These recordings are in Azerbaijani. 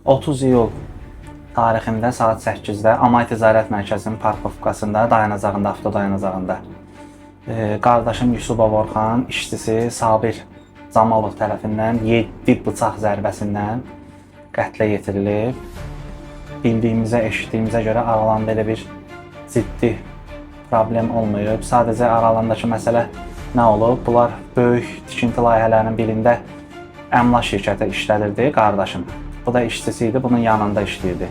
30 iyul tarixində saat 8-də Amay Ticarət Mərkəzinin parkovkasında dayanacağında, avtodayanacağında qardaşım Yusubov Orxan, işçisi Sabir Camalov tərəfindən 7 bıçaq zərbəsindən qətlə yetirilib. Bildiyimizə, eşitdiyimizə görə aralarında elə bir ciddi problem olmayıb. Sadəcə aralarındakı məsələ nə olub? Bunlar böyük tikinti layihələrinin birində əmlak şirkəti işlədirdi qardaşım. Bu da işçisi idi, bunun yanında işləyirdi.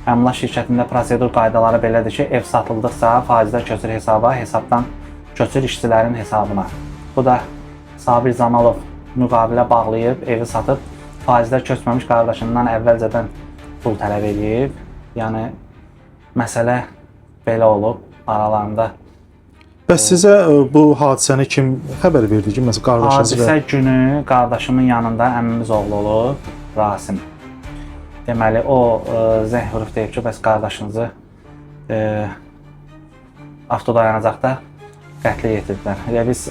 Əmlak şirkətində prosedur qaydaları belədir ki, ev satıldıqsa faizlər köçür hesaba, hesabdan köçür işçilərin hesabına. Bu da Sabir Camalov müqavilə bağlayıb, evi satıb, faizlər köçməmiş qardaşından əvvəlcədən pul tələb edib. Yəni, məsələ belə olub aralarında. Bəs sizə bu hadisəni kim xəbər verdi ki, məsələn, qardaşınız? Hadisə günü qardaşımın yanında əmimiz oğlu olub, Rasim. Deməli, o zəng vurub deyib ki, bəs qardaşınızı avtodayanacaqda qətlə yetirdilər. Elə biz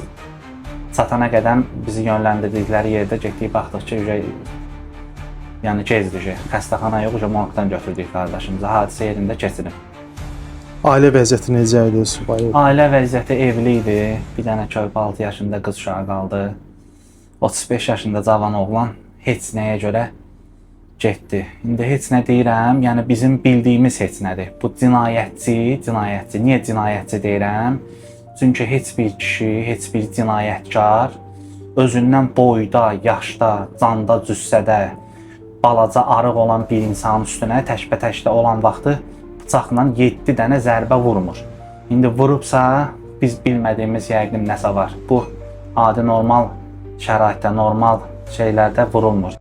çatana qədər bizi yönləndirdikləri yerdə getdik, baxdıq ki, yəni gezdik, xəstəxana yox, morqdan götürdük qardaşımızı, hadisə yerində keçirib. Ailə vəziyyəti necə idi, subay? Ailə vəziyyəti evli idi, bir dənə körpə 6 yaşında qız uşağı qaldı. 35 yaşında cavan oğlan heç nəyə görə getdi. İndi heç nə deyirəm, yəni bizim bildiyimiz heç nədir. Bu cinayətçi. Niyə cinayətçi deyirəm? Çünki heç bir kişi, heç bir cinayətkar özündən boyda, yaşda, canda, cüssədə, balaca arıq olan bir insanın üstünə təkbətəkdə olan vaxtı bıçaqla 7 dənə zərbə vurmur. İndi vurubsa, biz bilmədiyimiz yəqin nəsə var. Bu adi normal şəraitdə, normal şeylərdə vurulmur.